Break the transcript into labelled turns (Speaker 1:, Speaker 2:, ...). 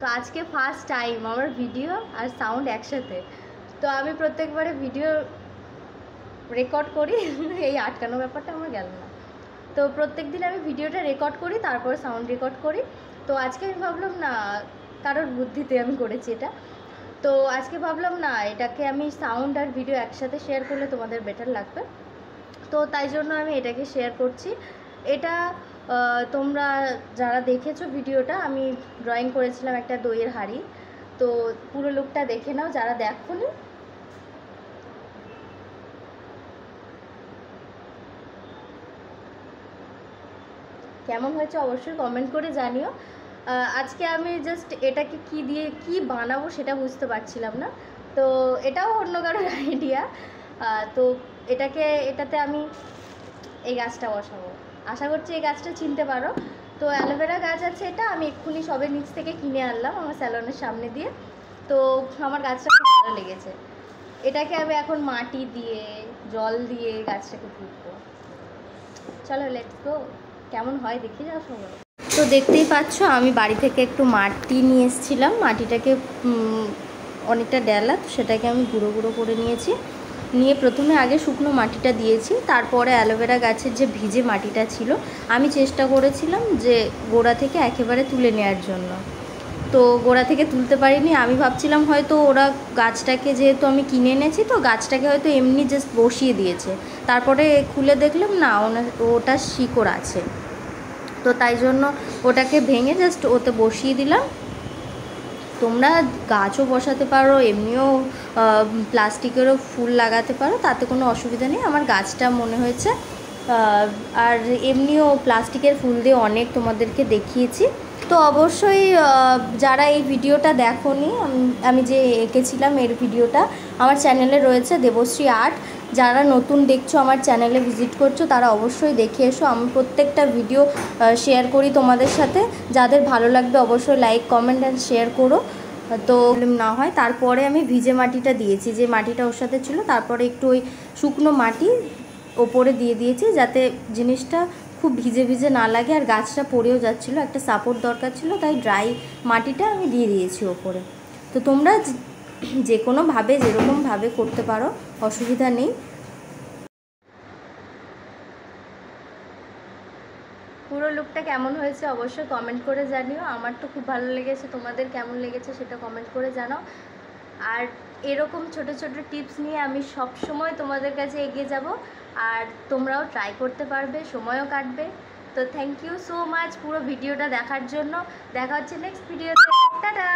Speaker 1: তো আজকে first time আমার ভিডিও আর সাউন্ড একসাথে। তো আমি প্রত্যেকবারে ভিডিও রেকর্ড করি এই আটকানো ব্যাপারটা আমার গেল না। তো প্রত্যেক দিন আমি ভিডিওটা রেকর্ড করি, তারপর সাউন্ড রেকর্ড করি। তো আজকে আমি ভাবলাম না, কারোর বুদ্ধিতে আমি করেছি এটা। তো আজকে ভাবলাম না, এটাকে আমি সাউন্ড আর ভিডিও একসাথে শেয়ার করলে তোমাদের বেটার লাগবে। তো তাই জন্য আমি এটাকে শেয়ার করছি। এটা তোমরা যারা দেখেছো ভিডিওটা, আমি ড্রয়িং করেছিলাম একটা দইয়ের হাঁড়ি। তো পুরো লুকটা দেখে নাও যারা দেখোনি। কেমন হয়েছে অবশ্যই কমেন্ট করে জানিও। আজকে আমি জাস্ট এটাকে কি দিয়ে কি বানাবো সেটা বুঝতে পারছিলাম না। তো এটাও অন্য কারোর আইডিয়া। তো এটাতে আমি এই গাছটা বসাবো। আশা করছি এই গাছটা চিনতে পারো। তো অ্যালোভেরা গাছ আছে, এটা আমি এক্ষুনি সবে নিচ থেকে কিনে আনলাম আমার স্যালনের সামনে দিয়ে। তো আমার গাছটা খুব ভালো লেগেছে। এটাকে আমি এখন মাটি দিয়ে জল দিয়ে গাছটাকে পুঁতবো। চলো লেটস গো, কেমন হয় দেখে যাও সবাই। তো দেখতেই পাচ্ছ আমি বাড়ি থেকে একটু মাটি নিয়ে এসেছিলাম। মাটিটাকে অনেকটা ডেলা, তো সেটাকে আমি গুঁড়ো গুঁড়ো করে নিয়েছি। নিয়ে প্রথমে আগে শুকনো মাটিটা দিয়েছি, তারপরে অ্যালোভেরা গাছের যে ভিজে মাটিটা ছিল আমি চেষ্টা করেছিলাম যে গোড়া থেকে একেবারে তুলে নেওয়ার জন্য। তো গোড়া থেকে তুলতে পারিনি। আমি ভাবছিলাম হয়তো ওরা গাছটাকে, যেহেতু আমি কিনে এনেছি, তো গাছটাকে হয়তো এমনি জাস্ট বসিয়ে দিয়েছে। তারপরে খুলে দেখলাম না, ওটা শিকড় আছে। তো তাই জন্য ওটাকে ভেঙে জাস্ট ওতে বসিয়ে দিলাম। তোমরা গাছও বসাতে পারো, এমনিও প্লাস্টিকেরও ফুল লাগাতে পারো, তাতে কোনো অসুবিধা নেই। আমার গাছটা মনে হয়েছে। আর এমনিও প্লাস্টিকের ফুল দিয়ে অনেক তোমাদেরকে দেখিয়েছি। তো অবশ্যই যারা এই ভিডিওটা দেখোনি, আমি যে এঁকেছিলাম এর ভিডিওটা আমার চ্যানেলে রয়েছে, দেবশ্রী আর্ট। যারা নতুন দেখছো, আমার চ্যানেলে ভিজিট করছো, তারা অবশ্যই দেখে এসো। আমি প্রত্যেকটা ভিডিও শেয়ার করি তোমাদের সাথে। যাদের ভালো লাগবে অবশ্যই লাইক, কমেন্ট অ্যান্ড শেয়ার করো। তো না হয় তারপরে আমি ভিজে মাটিটা দিয়েছি, যে মাটিটা ওর সাথে ছিল, তারপরে একটু ওই শুকনো মাটি ওপরে দিয়ে দিয়েছি, যাতে জিনিসটা খুব ভিজে ভিজে না লাগে। আর গাছটা পড়েও যাচ্ছিলো, একটা সাপোর্ট দরকার ছিল, তাই ড্রাই মাটিটা আমি দিয়ে দিয়েছি ওপরে। তো তোমরা যে কোনোভাবে যেরকমভাবে করতে পারো, অসুবিধা নেই। পুরো লুকটা কেমন হয়েছে অবশ্যই কমেন্ট করে জানিও। আমার তো খুব ভালো লেগেছে, তোমাদের কেমন লেগেছে সেটা কমেন্ট করে জানাও। আর এরকম ছোট ছোট টিপস নিয়ে আমি সব সময় তোমাদের কাছে এগিয়ে যাব। আর তোমরাও ট্রাই করতে পারবে, সময়ও কাটবে। তো থ্যাংক ইউ সো মাচ পুরো ভিডিওটা দেখার জন্য। দেখা হচ্ছে নেক্সট ভিডিওতে। টাটা।